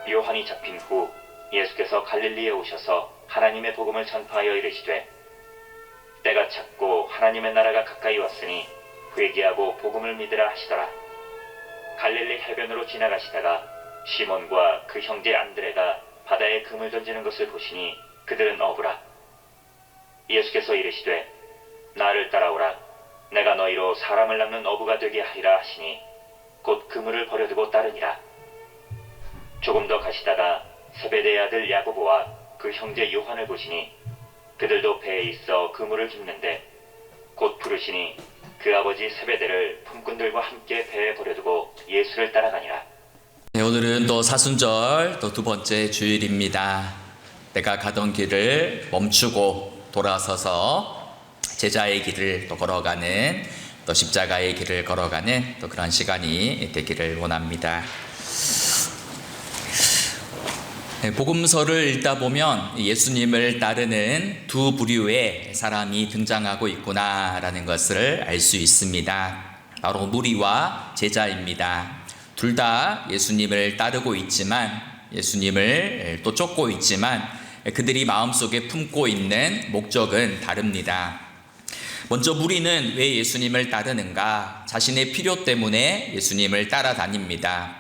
요한이 잡힌 후 예수께서 갈릴리에 오셔서 하나님의 복음을 전파하여 이르시되 때가 찼고 하나님의 나라가 가까이 왔으니 회개하고 복음을 믿으라 하시더라. 갈릴리 해변으로 지나가시다가 시몬과 그 형제 안드레가 바다에 금을 던지는 것을 보시니 그들은 어부라. 예수께서 이르시되 나를 따라오라. 내가 너희로 사람을 낚는 어부가 되게 하리라 하시니 곧 그물을 버려두고 따르니라. 조금 더 가시다가 세베대의 아들 야고보와 그 형제 요한을 보시니 그들도 배에 있어 그물을 줍는데 곧 부르시니 그 아버지 세베대를 품꾼들과 함께 배에 버려두고 예수를 따라가니라. 네, 오늘은 또 사순절 또 두 번째 주일입니다. 내가 가던 길을 멈추고 돌아서서 제자의 길을 또 걸어가는, 또 십자가의 길을 걸어가는 또 그런 시간이 되기를 원합니다. 네, 복음서를 읽다 보면 예수님을 따르는 두 부류의 사람이 등장하고 있구나라는 것을 알 수 있습니다. 바로 무리와 제자입니다. 둘 다 예수님을 따르고 있지만, 예수님을 또 쫓고 있지만 그들이 마음속에 품고 있는 목적은 다릅니다. 먼저 무리는 왜 예수님을 따르는가? 자신의 필요 때문에 예수님을 따라다닙니다.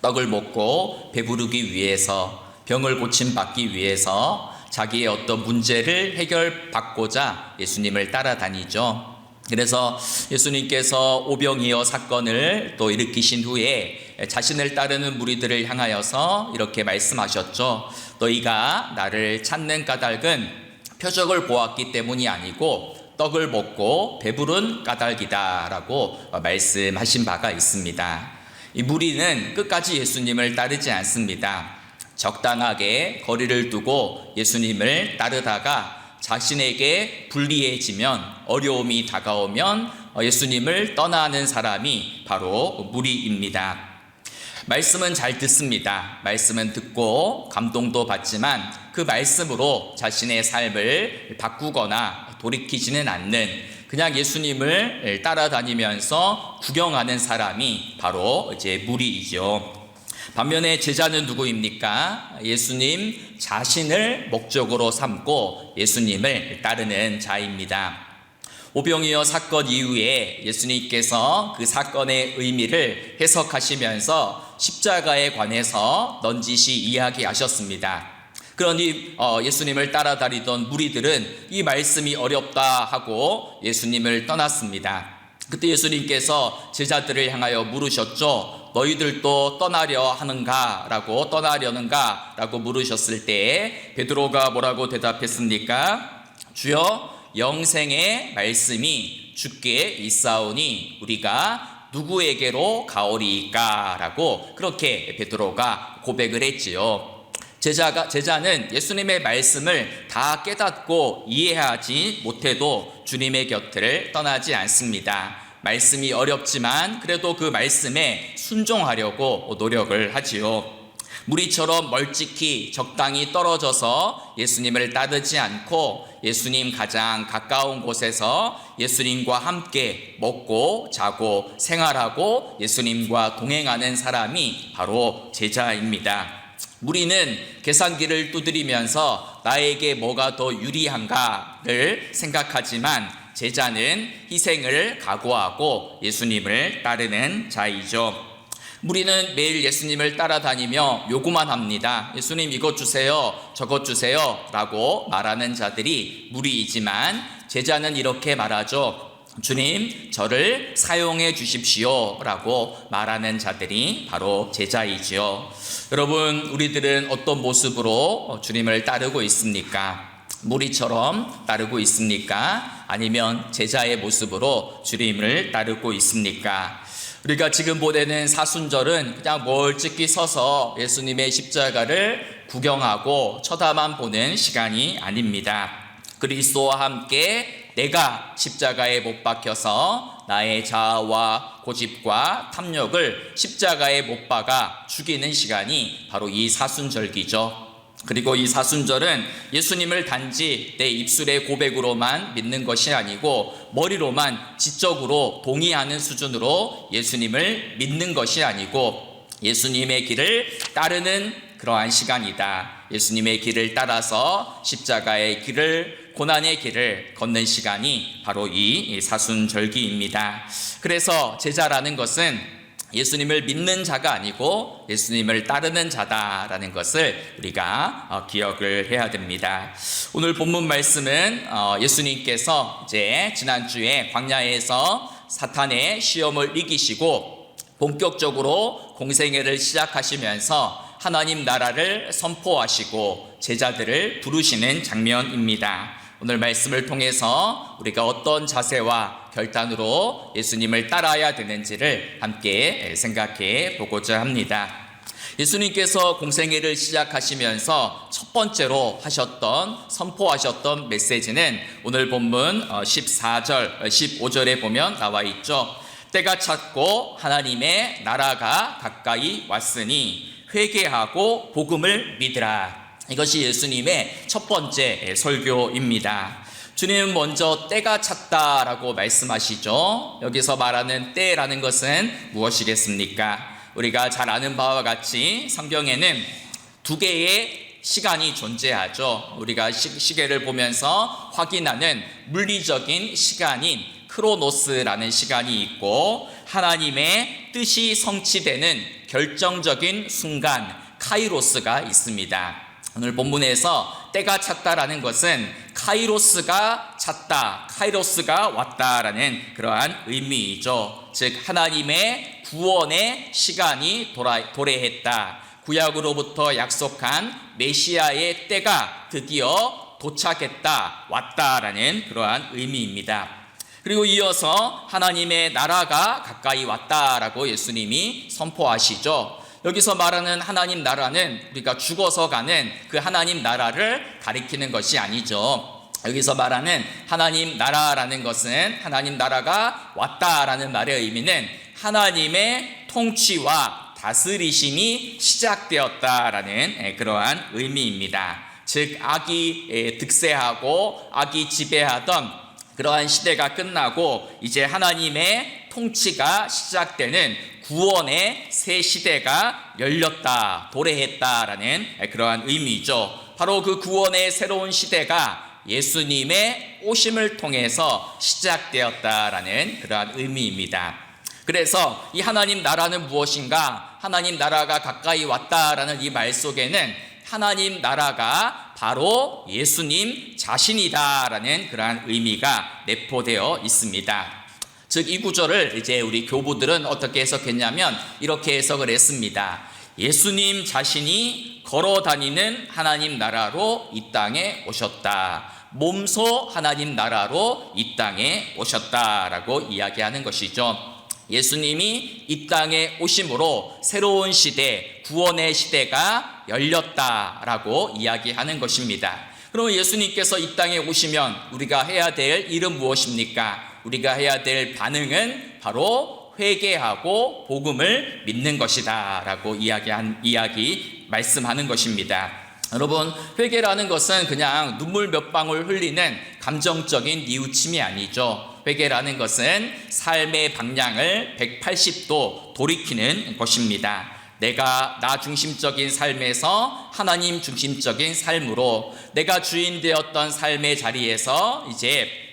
떡을 먹고 배부르기 위해서, 병을 고침받기 위해서, 자기의 어떤 문제를 해결받고자 예수님을 따라다니죠. 그래서 예수님께서 오병이어 사건을 또 일으키신 후에 자신을 따르는 무리들을 향하여서 이렇게 말씀하셨죠. 너희가 나를 찾는 까닭은 표적을 보았기 때문이 아니고 떡을 먹고 배부른 까닭이다 라고 말씀하신 바가 있습니다. 이 무리는 끝까지 예수님을 따르지 않습니다. 적당하게 거리를 두고 예수님을 따르다가 자신에게 불리해지면, 어려움이 다가오면 예수님을 떠나는 사람이 바로 무리입니다. 말씀은 잘 듣습니다. 말씀은 듣고 감동도 받지만 그 말씀으로 자신의 삶을 바꾸거나 돌이키지는 않는, 그냥 예수님을 따라다니면서 구경하는 사람이 바로 이제 무리이죠. 반면에 제자는 누구입니까? 예수님 자신을 목적으로 삼고 예수님을 따르는 자입니다. 오병이어 사건 이후에 예수님께서 그 사건의 의미를 해석하시면서 십자가에 관해서 넌지시 이야기하셨습니다. 그러니 예수님을 따라다니던 무리들은 이 말씀이 어렵다 하고 예수님을 떠났습니다. 그때 예수님께서 제자들을 향하여 물으셨죠. 너희들도 떠나려는가 라고 물으셨을 때 베드로가 뭐라고 대답했습니까? 주여, 영생의 말씀이 주께 있사오니 우리가 누구에게로 가오리이까? 라고 그렇게 베드로가 고백을 했지요. 제자는 예수님의 말씀을 다 깨닫고 이해하지 못해도 주님의 곁을 떠나지 않습니다. 말씀이 어렵지만 그래도 그 말씀에 순종하려고 노력을 하지요. 무리처럼 멀찍이 적당히 떨어져서 예수님을 따르지 않고 예수님 가장 가까운 곳에서 예수님과 함께 먹고 자고 생활하고 예수님과 동행하는 사람이 바로 제자입니다. 무리는 계산기를 두드리면서 나에게 뭐가 더 유리한가를 생각하지만 제자는 희생을 각오하고 예수님을 따르는 자이죠. 무리는 매일 예수님을 따라다니며 요구만 합니다. 예수님 이것 주세요, 저것 주세요 라고 말하는 자들이 무리이지만 제자는 이렇게 말하죠. 주님, 저를 사용해 주십시오 라고 말하는 자들이 바로 제자이지요. 여러분, 우리들은 어떤 모습으로 주님을 따르고 있습니까? 무리처럼 따르고 있습니까? 아니면 제자의 모습으로 주님을 따르고 있습니까? 우리가 지금 보내는 사순절은 그냥 멀찍이 서서 예수님의 십자가를 구경하고 쳐다만 보는 시간이 아닙니다. 그리스도와 함께 내가 십자가에 못 박혀서 나의 자아와 고집과 탐욕을 십자가에 못 박아 죽이는 시간이 바로 이 사순절기죠. 그리고 이 사순절은 예수님을 단지 내 입술의 고백으로만 믿는 것이 아니고 머리로만 지적으로 동의하는 수준으로 예수님을 믿는 것이 아니고 예수님의 길을 따르는 그러한 시간이다. 예수님의 길을 따라서 십자가의 길을, 고난의 길을 걷는 시간이 바로 이 사순절기입니다. 그래서 제자라는 것은 예수님을 믿는 자가 아니고 예수님을 따르는 자다라는 것을 우리가 기억을 해야 됩니다. 오늘 본문 말씀은 예수님께서 이제 지난주에 광야에서 사탄의 시험을 이기시고 본격적으로 공생애를 시작하시면서 하나님 나라를 선포하시고 제자들을 부르시는 장면입니다. 오늘 말씀을 통해서 우리가 어떤 자세와 결단으로 예수님을 따라야 되는지를 함께 생각해 보고자 합니다. 예수님께서 공생애를 시작하시면서 첫 번째로 선포하셨던 메시지는 오늘 본문 14절, 15절에 보면 나와 있죠. 때가 찼고 하나님의 나라가 가까이 왔으니 회개하고 복음을 믿으라. 이것이 예수님의 첫 번째 설교입니다. 주님은 먼저 때가 찼다라고 말씀하시죠. 여기서 말하는 때라는 것은 무엇이겠습니까? 우리가 잘 아는 바와 같이 성경에는 두 개의 시간이 존재하죠. 우리가 시계를 보면서 확인하는 물리적인 시간인 크로노스라는 시간이 있고, 하나님의 뜻이 성취되는 결정적인 순간 카이로스가 있습니다. 오늘 본문에서 때가 찼다라는 것은 카이로스가 찼다, 카이로스가 왔다라는 그러한 의미이죠. 즉 하나님의 구원의 시간이 도래했다. 구약으로부터 약속한 메시아의 때가 드디어 도착했다, 왔다라는 그러한 의미입니다. 그리고 이어서 하나님의 나라가 가까이 왔다라고 예수님이 선포하시죠. 여기서 말하는 하나님 나라는 우리가 죽어서 가는 그 하나님 나라를 가리키는 것이 아니죠. 여기서 말하는 하나님 나라라는 것은 하나님 나라가 왔다라는 말의 의미는 하나님의 통치와 다스리심이 시작되었다라는 그러한 의미입니다. 즉 악이 득세하고 악이 지배하던 그러한 시대가 끝나고 이제 하나님의 통치가 시작되는 구원의 새 시대가 열렸다, 도래했다라는 그러한 의미죠. 바로 그 구원의 새로운 시대가 예수님의 오심을 통해서 시작되었다라는 그러한 의미입니다. 그래서 이 하나님 나라는 무엇인가? 하나님 나라가 가까이 왔다라는 이 말 속에는 하나님 나라가 바로 예수님 자신이다라는 그러한 의미가 내포되어 있습니다. 즉 이 구절을 이제 우리 교부들은 어떻게 해석했냐면 이렇게 해석을 했습니다. 예수님 자신이 걸어 다니는 하나님 나라로 이 땅에 오셨다. 몸소 하나님 나라로 이 땅에 오셨다라고 이야기하는 것이죠. 예수님이 이 땅에 오심으로 새로운 시대, 구원의 시대가 열렸다라고 이야기하는 것입니다. 그럼 예수님께서 이 땅에 오시면 우리가 해야 될 일은 무엇입니까? 우리가 해야 될 반응은 바로 회개하고 복음을 믿는 것이다 라고 말씀하는 것입니다. 여러분, 회개라는 것은 그냥 눈물 몇 방울 흘리는 감정적인 뉘우침이 아니죠. 회개라는 것은 삶의 방향을 180도 돌이키는 것입니다. 내가 나 중심적인 삶에서 하나님 중심적인 삶으로 내가 주인 되었던 삶의 자리에서 이제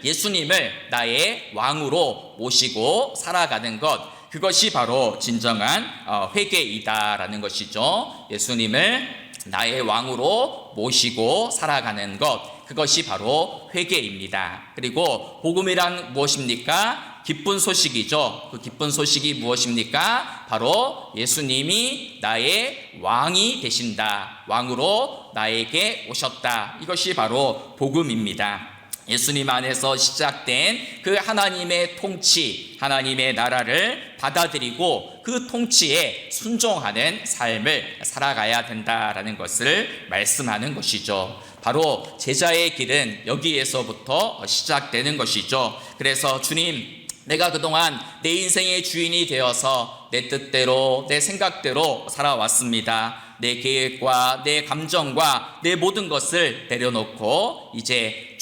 예수님을 나의 왕으로 모시고 살아가는 것, 그것이 바로 진정한 회개이다라는 것이죠. 예수님을 나의 왕으로 모시고 살아가는 것, 그것이 바로 회개입니다. 그리고 복음이란 무엇입니까? 기쁜 소식이죠. 그 기쁜 소식이 무엇입니까? 바로 예수님이 나의 왕이 되신다. 왕으로 나에게 오셨다. 이것이 바로 복음입니다. 예수님 안에서 시작된 그 하나님의 통치, 하나님의 나라를 받아들이고 그 통치에 순종하는 삶을 살아가야 된다라는 것을 말씀하는 것이죠. 바로 제자의 길은 여기에서부터 시작되는 것이죠. 그래서 주님, 내가 그동안 내 인생의 주인이 되어서 내 뜻대로 내 생각대로 살아왔습니다. 내 계획과 내 감정과 내 모든 것을 내려놓고 이제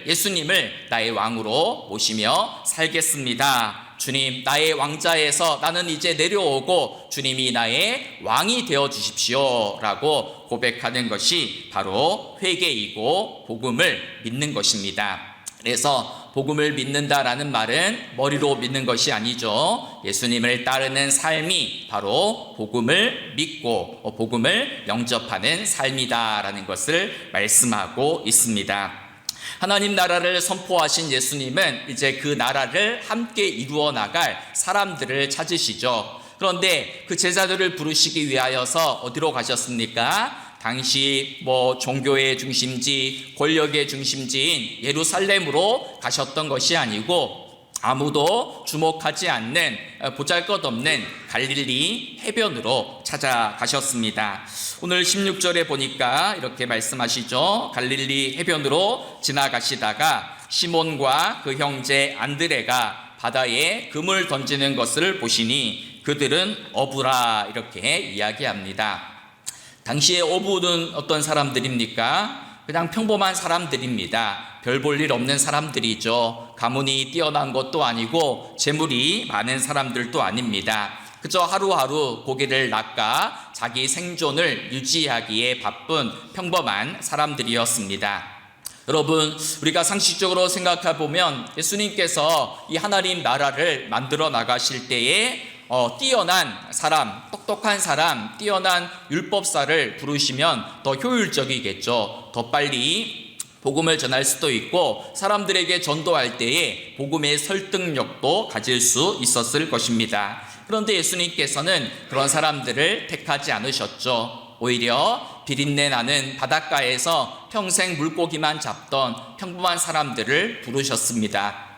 예수님을 나의 왕으로 모시며 살겠습니다. 주님, 나의 왕자에서 나는 이제 내려오고 주님이 나의 왕이 되어 주십시오 라고 고백하는 것이 바로 회개이고 복음을 믿는 것입니다. 그래서 복음을 믿는다라는 말은 머리로 믿는 것이 아니죠. 예수님을 따르는 삶이 바로 복음을 믿고 복음을 영접하는 삶이다라는 것을 말씀하고 있습니다. 하나님 나라를 선포하신 예수님은 이제 그 나라를 함께 이루어 나갈 사람들을 찾으시죠. 그런데 그 제자들을 부르시기 위하여서 어디로 가셨습니까? 당시 종교의 중심지, 권력의 중심지인 예루살렘으로 가셨던 것이 아니고 아무도 주목하지 않는 보잘것없는 갈릴리 해변으로 찾아가셨습니다. 오늘 16절에 보니까 이렇게 말씀하시죠. 갈릴리 해변으로 지나가시다가 시몬과 그 형제 안드레가 바다에 금을 던지는 것을 보시니 그들은 어부라 이렇게 이야기합니다. 당시에 어부는 어떤 사람들입니까? 그냥 평범한 사람들입니다. 별 볼 일 없는 사람들이죠. 가문이 뛰어난 것도 아니고 재물이 많은 사람들도 아닙니다. 그저 하루하루 고기를 낚아 자기 생존을 유지하기에 바쁜 평범한 사람들이었습니다. 여러분, 우리가 상식적으로 생각해 보면 예수님께서 이 하나님 나라를 만들어 나가실 때에 뛰어난 사람, 똑똑한 사람, 뛰어난 율법사를 부르시면 더 효율적이겠죠. 더 빨리 복음을 전할 수도 있고 사람들에게 전도할 때에 복음의 설득력도 가질 수 있었을 것입니다. 그런데 예수님께서는 그런 사람들을 택하지 않으셨죠. 오히려 비린내 나는 바닷가에서 평생 물고기만 잡던 평범한 사람들을 부르셨습니다.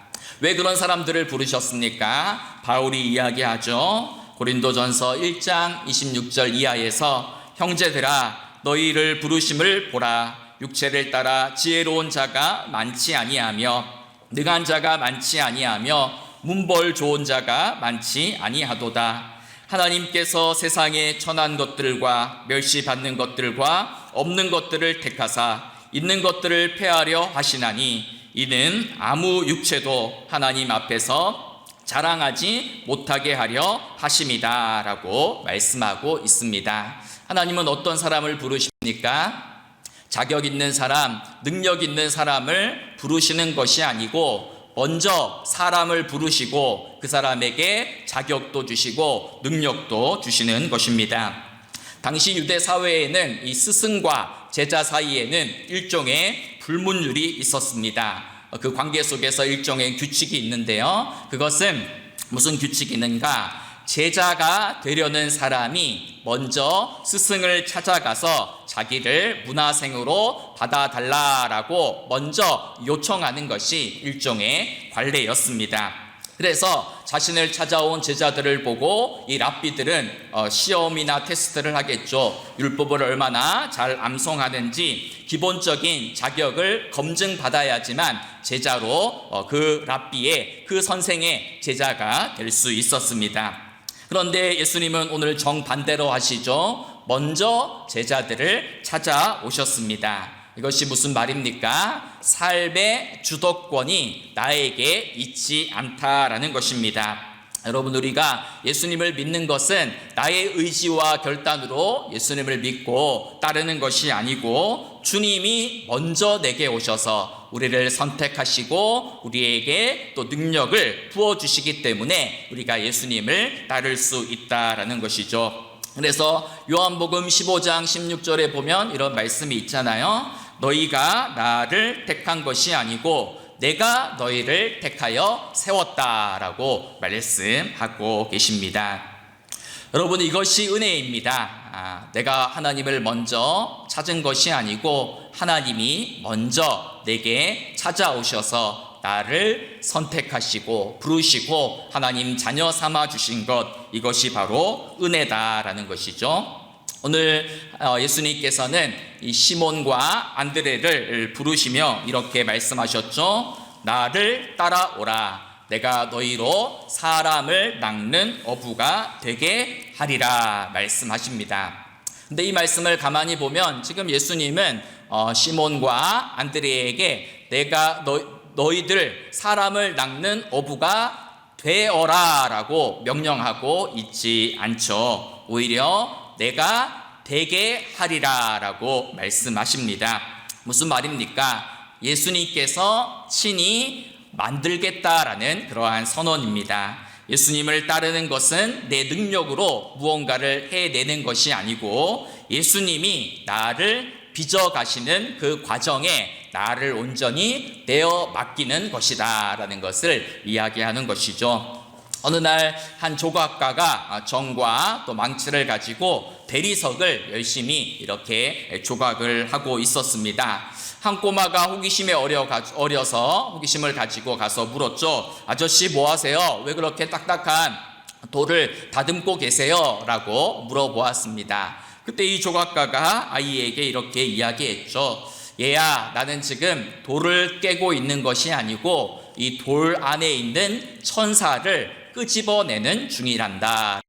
왜 그런 사람들을 부르셨습니까? 바울이 이야기하죠. 고린도전서 1장 26절 이하에서 형제들아 너희를 부르심을 보라. 육체를 따라 지혜로운 자가 많지 아니하며 능한 자가 많지 아니하며 문벌 좋은 자가 많지 아니하도다. 하나님께서 세상에 천한 것들과 멸시받는 것들과 없는 것들을 택하사 있는 것들을 폐하려 하시나니 이는 아무 육체도 하나님 앞에서 자랑하지 못하게 하려 하심이다 라고 말씀하고 있습니다. 하나님은 어떤 사람을 부르십니까? 자격 있는 사람, 능력 있는 사람을 부르시는 것이 아니고 먼저 사람을 부르시고 그 사람에게 자격도 주시고 능력도 주시는 것입니다. 당시 유대 사회에는 이 스승과 제자 사이에는 일종의 불문율이 있었습니다. 그 관계 속에서 일종의 규칙이 있는데요. 그것은 무슨 규칙이 있는가? 제자가 되려는 사람이 먼저 스승을 찾아가서 자기를 문화생으로 받아달라라고 먼저 요청하는 것이 일종의 관례였습니다. 그래서 자신을 찾아온 제자들을 보고 이 랍비들은 시험이나 테스트를 하겠죠. 율법을 얼마나 잘 암송하는지 기본적인 자격을 검증받아야지만 제자로 그 랍비의 그 선생의 제자가 될 수 있었습니다. 그런데 예수님은 오늘 정반대로 하시죠. 먼저 제자들을 찾아오셨습니다. 이것이 무슨 말입니까? 삶의 주도권이 나에게 있지 않다라는 것입니다. 여러분, 우리가 예수님을 믿는 것은 나의 의지와 결단으로 예수님을 믿고 따르는 것이 아니고 주님이 먼저 내게 오셔서 우리를 선택하시고 우리에게 또 능력을 부어주시기 때문에 우리가 예수님을 따를 수 있다라는 것이죠. 그래서 요한복음 15장 16절에 보면 이런 말씀이 있잖아요. 너희가 나를 택한 것이 아니고 내가 너희를 택하여 세웠다라고 말씀하고 계십니다. 여러분, 이것이 은혜입니다. 내가 하나님을 먼저 찾은 것이 아니고 하나님이 먼저 내게 찾아오셔서 나를 선택하시고 부르시고 하나님 자녀 삼아 주신 것, 이것이 바로 은혜다라는 것이죠. 오늘 예수님께서는 이 시몬과 안드레를 부르시며 이렇게 말씀하셨죠. 나를 따라오라. 내가 너희로 사람을 낚는 어부가 되게 하리라 말씀하십니다. 근데 이 말씀을 가만히 보면 지금 예수님은 시몬과 안드레에게 내가 너희들 사람을 낚는 어부가 되어라 라고 명령하고 있지 않죠. 오히려 내가 되게 하리라 라고 말씀하십니다. 무슨 말입니까? 예수님께서 친히 만들겠다라는 그러한 선언입니다. 예수님을 따르는 것은 내 능력으로 무언가를 해내는 것이 아니고 예수님이 나를 빚어가시는 그 과정에 나를 온전히 내어 맡기는 것이다 라는 것을 이야기하는 것이죠. 어느 날 한 조각가가 정과 또 망치를 가지고 대리석을 열심히 이렇게 조각을 하고 있었습니다. 한 꼬마가 호기심에 어려서 호기심을 가지고 가서 물었죠. 아저씨 뭐 하세요? 왜 그렇게 딱딱한 돌을 다듬고 계세요? 라고 물어보았습니다. 그때 이 조각가가 아이에게 이렇게 이야기했죠. 얘야, 나는 지금 돌을 깨고 있는 것이 아니고 이 돌 안에 있는 천사를 끄집어내는 중이란다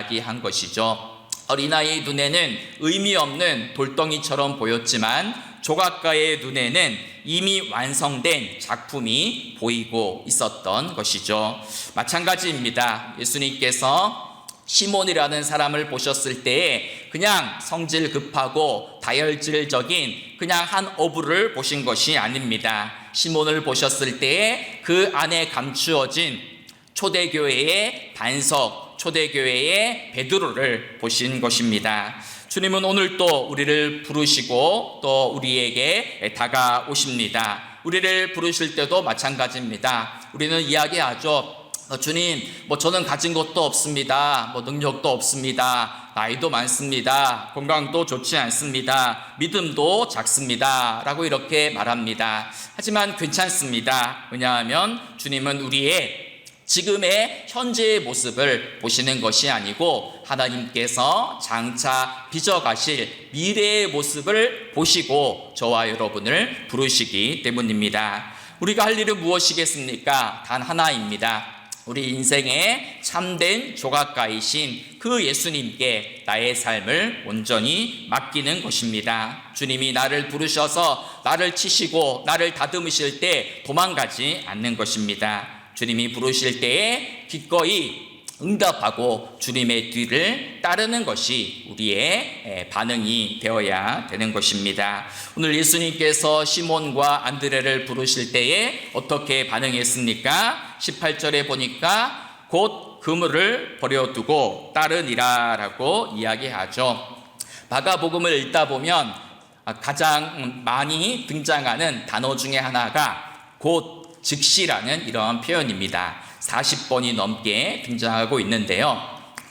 이야기한 것이죠. 어린아이의 눈에는 의미 없는 돌덩이처럼 보였지만 조각가의 눈에는 이미 완성된 작품이 보이고 있었던 것이죠. 마찬가지입니다. 예수님께서 시몬이라는 사람을 보셨을 때에 그냥 성질 급하고 다혈질적인 그냥 한 어부를 보신 것이 아닙니다. 시몬을 보셨을 때에 그 안에 감추어진 초대교회의 반석, 초대교회의 베드로를 보신 것입니다. 주님은 오늘 또 우리를 부르시고 또 우리에게 다가오십니다. 우리를 부르실 때도 마찬가지입니다. 우리는 이야기하죠. 주님, 저는 가진 것도 없습니다. 능력도 없습니다. 나이도 많습니다. 건강도 좋지 않습니다. 믿음도 작습니다. 라고 이렇게 말합니다. 하지만 괜찮습니다. 왜냐하면 주님은 우리의 지금의 현재의 모습을 보시는 것이 아니고 하나님께서 장차 빚어가실 미래의 모습을 보시고 저와 여러분을 부르시기 때문입니다. 우리가 할 일은 무엇이겠습니까? 단 하나입니다. 우리 인생의 참된 조각가이신 그 예수님께 나의 삶을 온전히 맡기는 것입니다. 주님이 나를 부르셔서 나를 치시고 나를 다듬으실 때 도망가지 않는 것입니다. 주님이 부르실 때에 기꺼이 응답하고 주님의 뒤를 따르는 것이 우리의 반응이 되어야 되는 것입니다. 오늘 예수님께서 시몬과 안드레를 부르실 때에 어떻게 반응했습니까? 18절에 보니까 곧 그물을 버려두고 따르니라 라고 이야기하죠. 마가복음을 읽다 보면 가장 많이 등장하는 단어 중에 하나가 곧 즉시라는 이러한 표현입니다. 40번이 넘게 등장하고 있는데요.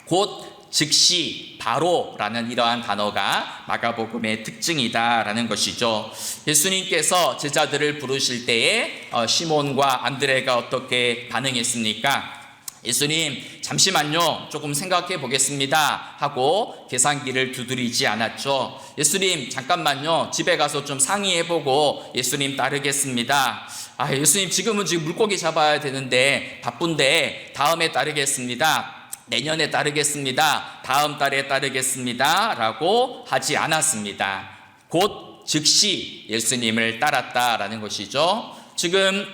곧 즉시 바로라는 이러한 단어가 마가복음의 특징이다라는 것이죠. 예수님께서 제자들을 부르실 때에 시몬과 안드레가 어떻게 반응했습니까? 예수님, 잠시만요, 조금 생각해 보겠습니다 하고 계산기를 두드리지 않았죠. 예수님, 잠깐만요, 집에 가서 좀 상의해 보고 예수님 따르겠습니다. 예수님, 지금 물고기 잡아야 되는데 바쁜데 다음에 따르겠습니다. 내년에 따르겠습니다. 다음 달에 따르겠습니다 라고 하지 않았습니다. 곧 즉시 예수님을 따랐다라는 것이죠. 지금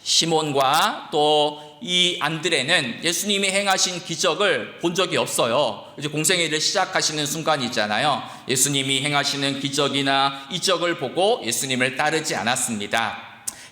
시몬과 또 이 안드레는 예수님이 행하신 기적을 본 적이 없어요. 이제 공생애를 시작하시는 순간이잖아요. 예수님이 행하시는 기적이나 이적을 보고 예수님을 따르지 않았습니다.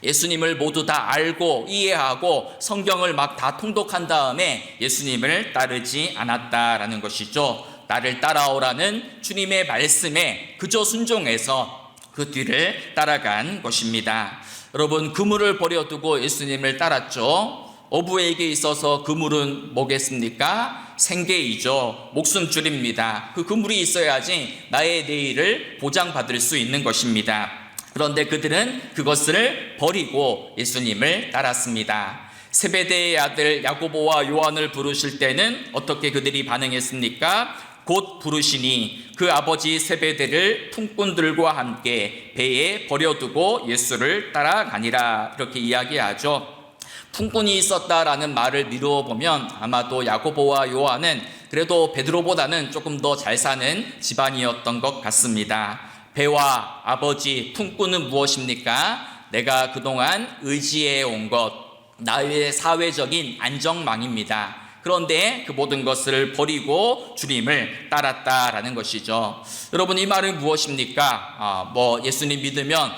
예수님을 모두 다 알고 이해하고 성경을 막 다 통독한 다음에 예수님을 따르지 않았다라는 것이죠. 나를 따라오라는 주님의 말씀에 그저 순종해서 그 뒤를 따라간 것입니다. 여러분, 그물을 버려두고 예수님을 따랐죠. 어부에게 있어서 그물은 뭐겠습니까? 생계이죠. 목숨줄입니다. 그 그물이 있어야지 나의 내일을 보장받을 수 있는 것입니다. 그런데 그들은 그것을 버리고 예수님을 따랐습니다. 세베대의 아들 야고보와 요한을 부르실 때는 어떻게 그들이 반응했습니까? 곧 부르시니 그 아버지 세베대를 품꾼들과 함께 배에 버려두고 예수를 따라가니라 이렇게 이야기하죠. 품꾼이 있었다라는 말을 미루어 보면 아마도 야고보와 요한은 그래도 베드로보다는 조금 더 잘 사는 집안이었던 것 같습니다. 배와 아버지 품꾼은 무엇입니까? 내가 그동안 의지해 온 것, 나의 사회적인 안정망입니다. 그런데 그 모든 것을 버리고 주님을 따랐다라는 것이죠. 여러분, 이 말은 무엇입니까? 예수님 믿으면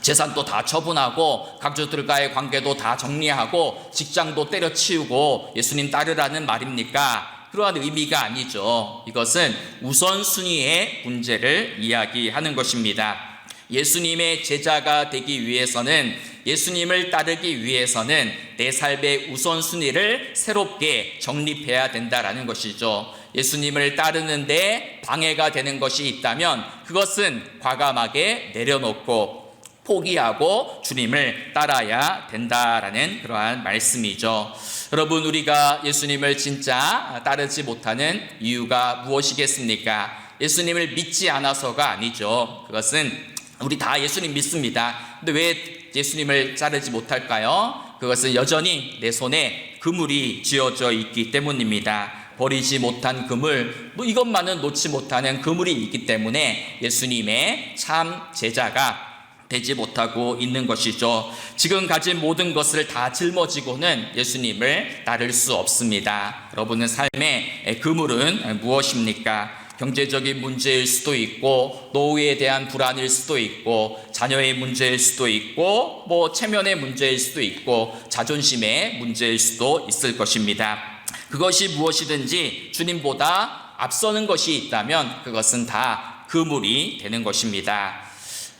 재산도 다 처분하고 가족들과의 관계도 다 정리하고 직장도 때려치우고 예수님 따르라는 말입니까? 그러한 의미가 아니죠. 이것은 우선순위의 문제를 이야기하는 것입니다. 예수님의 제자가 되기 위해서는, 예수님을 따르기 위해서는 내 삶의 우선순위를 새롭게 정립해야 된다라는 것이죠. 예수님을 따르는데 방해가 되는 것이 있다면 그것은 과감하게 내려놓고 포기하고 주님을 따라야 된다라는 그러한 말씀이죠. 여러분, 우리가 예수님을 진짜 따르지 못하는 이유가 무엇이겠습니까? 예수님을 믿지 않아서가 아니죠. 그것은 우리 다 예수님 믿습니다. 근데 왜 예수님을 따르지 못할까요? 그것은 여전히 내 손에 그물이 쥐어져 있기 때문입니다. 버리지 못한 그물, 이것만은 놓지 못하는 그물이 있기 때문에 예수님의 참 제자가 되지 못하고 있는 것이죠. 지금 가진 모든 것을 다 짊어지고는 예수님을 따를 수 없습니다. 여러분의 삶의 그물은 무엇입니까? 경제적인 문제일 수도 있고, 노후에 대한 불안일 수도 있고, 자녀의 문제일 수도 있고, 체면의 문제일 수도 있고, 자존심의 문제일 수도 있을 것입니다. 그것이 무엇이든지 주님보다 앞서는 것이 있다면 그것은 다 그물이 되는 것입니다.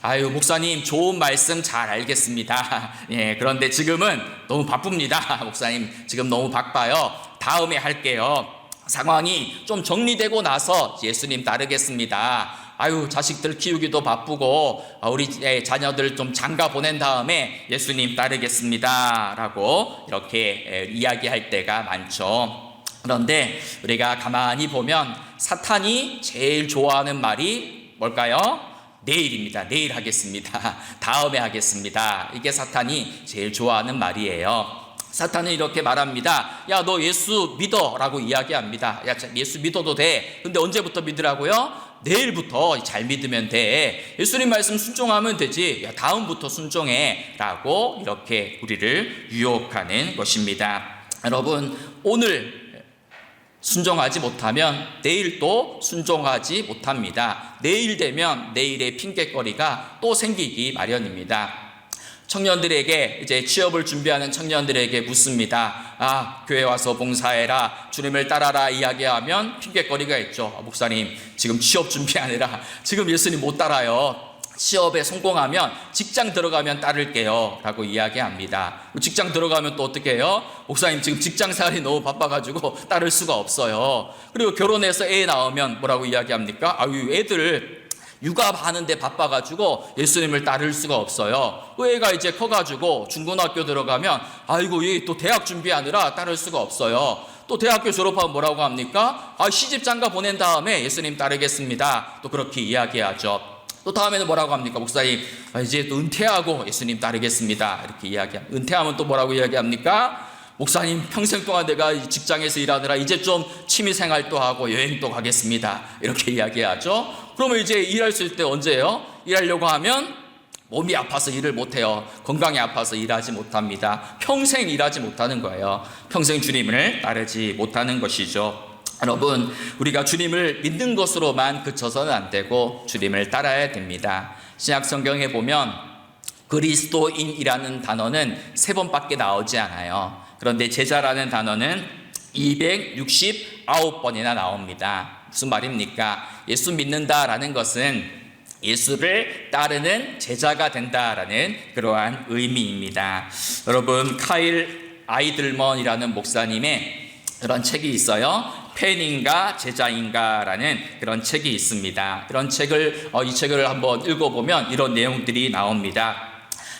아유, 목사님 좋은 말씀 잘 알겠습니다. 예, 그런데 지금은 너무 바쁩니다. 목사님 지금 너무 바빠요. 다음에 할게요. 상황이 좀 정리되고 나서 예수님 따르겠습니다. 아유, 자식들 키우기도 바쁘고 우리 자녀들 좀 장가 보낸 다음에 예수님 따르겠습니다 라고 이렇게 이야기할 때가 많죠. 그런데 우리가 가만히 보면 사탄이 제일 좋아하는 말이 뭘까요? 내일입니다. 내일 하겠습니다. 다음에 하겠습니다. 이게 사탄이 제일 좋아하는 말이에요. 사탄은 이렇게 말합니다. 야, 너 예수 믿어 라고 이야기합니다. 야, 예수 믿어도 돼. 근데 언제부터 믿으라고요? 내일부터 잘 믿으면 돼. 예수님 말씀 순종하면 되지. 야, 다음부터 순종해 라고 이렇게 우리를 유혹하는 것입니다. 여러분, 오늘 순종하지 못하면 내일 또 순종하지 못합니다. 내일 되면 내일의 핑곗거리가 또 생기기 마련입니다. 청년들에게, 이제 취업을 준비하는 청년들에게 묻습니다. 교회 와서 봉사해라, 주님을 따라라 이야기하면 핑곗거리가 있죠. 목사님 지금 취업 준비하느라 지금 예수님 못 따라요. 취업에 성공하면 직장 들어가면 따를게요 라고 이야기합니다. 직장 들어가면 또 어떻게 해요? 목사님 지금 직장 생활이 너무 바빠가지고 따를 수가 없어요. 그리고 결혼해서 애 낳으면 뭐라고 이야기합니까? 아유, 애들 육아하는데 바빠가지고 예수님을 따를 수가 없어요. 애가 이제 커가지고 중고등학교 들어가면 아이고, 얘 또 대학 준비하느라 따를 수가 없어요. 또 대학교 졸업하면 뭐라고 합니까? 시집 장가 보낸 다음에 예수님 따르겠습니다. 또 그렇게 이야기하죠. 또 다음에는 뭐라고 합니까? 목사님 이제 또 은퇴하고 예수님 따르겠습니다. 이렇게 이야기합니다. 은퇴하면 또 뭐라고 이야기합니까? 목사님 평생 동안 내가 직장에서 일하느라 이제 좀 취미생활도 하고 여행도 가겠습니다. 이렇게 이야기하죠. 그러면 이제 일할 수 있을 때 언제예요? 일하려고 하면 몸이 아파서 일을 못해요. 건강이 아파서 일하지 못합니다. 평생 일하지 못하는 거예요. 평생 주님을 따르지 못하는 것이죠. 여러분, 우리가 주님을 믿는 것으로만 그쳐서는 안 되고 주님을 따라야 됩니다. 신약 성경에 보면 그리스도인이라는 단어는 3번밖에 나오지 않아요. 그런데 제자라는 단어는 269번이나 나옵니다. 무슨 말입니까? 예수 믿는다라는 것은 예수를 따르는 제자가 된다라는 그러한 의미입니다. 여러분, 카일 아이들먼이라는 목사님의 그런 책이 있어요. 팬인가 제자인가라는 그런 책이 있습니다. 이런 책을 이 책을 한번 읽어보면 이런 내용들이 나옵니다.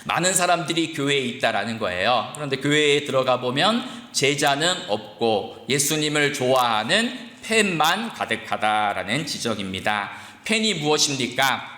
많은 사람들이 교회에 있다라는 거예요. 그런데 교회에 들어가 보면 제자는 없고 예수님을 좋아하는 팬만 가득하다라는 지적입니다. 팬이 무엇입니까?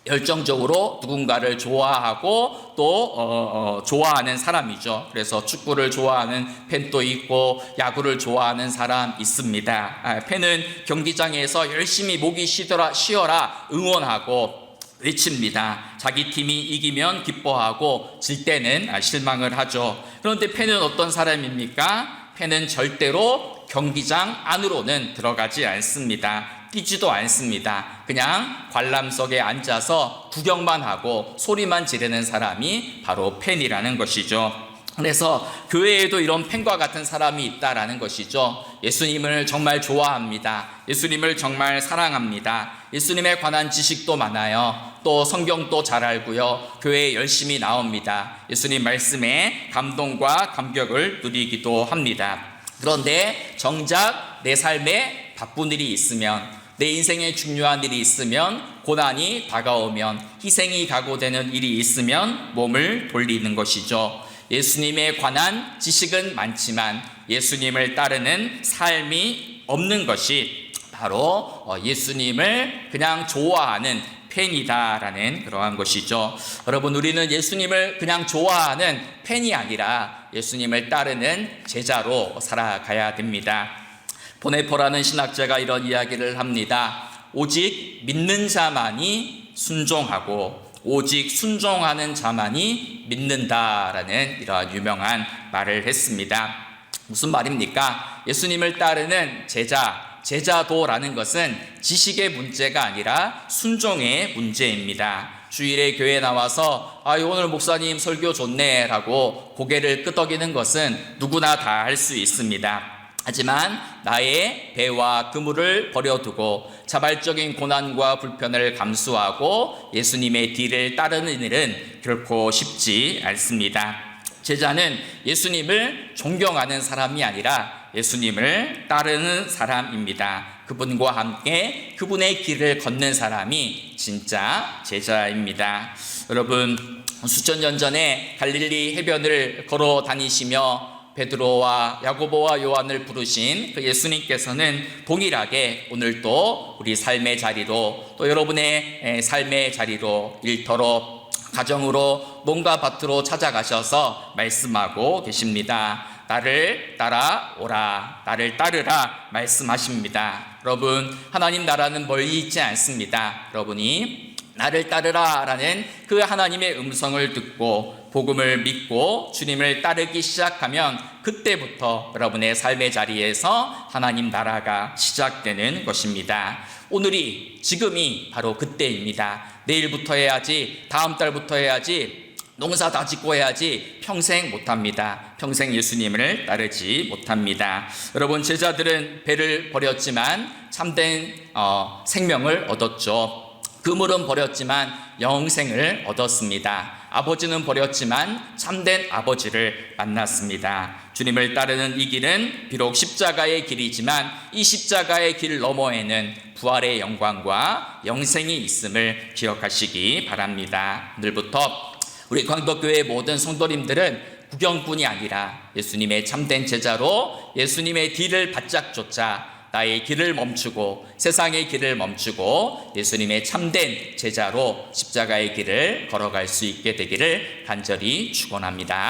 열정적으로 누군가를 좋아하고 또 좋아하는 사람이죠. 그래서 축구를 좋아하는 팬도 있고 야구를 좋아하는 사람 있습니다. 팬은 경기장에서 열심히 목이 쉬어라 응원하고 외칩니다. 자기 팀이 이기면 기뻐하고 질 때는 실망을 하죠. 그런데 팬은 어떤 사람입니까? 팬은 절대로 경기장 안으로는 들어가지 않습니다. 뛰지도 않습니다. 그냥 관람석에 앉아서 구경만 하고 소리만 지르는 사람이 바로 팬이라는 것이죠. 그래서 교회에도 이런 팬과 같은 사람이 있다라는 것이죠. 예수님을 정말 좋아합니다. 예수님을 정말 사랑합니다. 예수님에 관한 지식도 많아요. 또 성경도 잘 알고요. 교회에 열심히 나옵니다. 예수님 말씀에 감동과 감격을 누리기도 합니다. 그런데 정작 내 삶에 바쁜 일이 있으면, 내 인생에 중요한 일이 있으면, 고난이 다가오면, 희생이 각오되는 일이 있으면 몸을 돌리는 것이죠. 예수님에 관한 지식은 많지만 예수님을 따르는 삶이 없는 것이 바로 예수님을 그냥 좋아하는 팬이다라는 그러한 것이죠. 여러분, 우리는 예수님을 그냥 좋아하는 팬이 아니라 예수님을 따르는 제자로 살아가야 됩니다. 보네포라는 신학자가 이런 이야기를 합니다. 오직 믿는 자만이 순종하고 오직 순종하는 자만이 믿는다라는 이러한 유명한 말을 했습니다. 무슨 말입니까? 예수님을 따르는 제자도라는 것은 지식의 문제가 아니라 순종의 문제입니다. 주일에 교회에 나와서 오늘 목사님 설교 좋네 라고 고개를 끄덕이는 것은 누구나 다 할 수 있습니다. 하지만 나의 배와 그물을 버려두고 자발적인 고난과 불편을 감수하고 예수님의 뒤를 따르는 일은 결코 쉽지 않습니다. 제자는 예수님을 존경하는 사람이 아니라 예수님을 따르는 사람입니다. 그분과 함께 그분의 길을 걷는 사람이 진짜 제자입니다. 여러분, 수천 년 전에 갈릴리 해변을 걸어 다니시며 베드로와 야고보와 요한을 부르신 그 예수님께서는 동일하게 오늘도 우리 삶의 자리로, 또 여러분의 삶의 자리로, 일터로, 가정으로, 몸과 밭으로 찾아가셔서 말씀하고 계십니다. 나를 따라오라, 나를 따르라 말씀하십니다. 여러분, 하나님 나라는 멀리 있지 않습니다. 여러분이 나를 따르라 라는 그 하나님의 음성을 듣고 복음을 믿고 주님을 따르기 시작하면 그때부터 여러분의 삶의 자리에서 하나님 나라가 시작되는 것입니다. 오늘이, 지금이 바로 그때입니다. 내일부터 해야지, 다음 달부터 해야지, 농사 다 짓고 해야지 평생 못합니다. 평생 예수님을 따르지 못합니다. 여러분, 제자들은 배를 버렸지만 참된 생명을 얻었죠. 그물은 버렸지만 영생을 얻었습니다. 아버지는 버렸지만 참된 아버지를 만났습니다. 주님을 따르는 이 길은 비록 십자가의 길이지만 이 십자가의 길 너머에는 부활의 영광과 영생이 있음을 기억하시기 바랍니다. 오늘부터 우리 광덕교회 모든 성도님들은 구경꾼이 아니라 예수님의 참된 제자로 예수님의 뒤를 바짝 쫓아 나의 길을 멈추고 세상의 길을 멈추고 예수님의 참된 제자로 십자가의 길을 걸어갈 수 있게 되기를 간절히 축원합니다.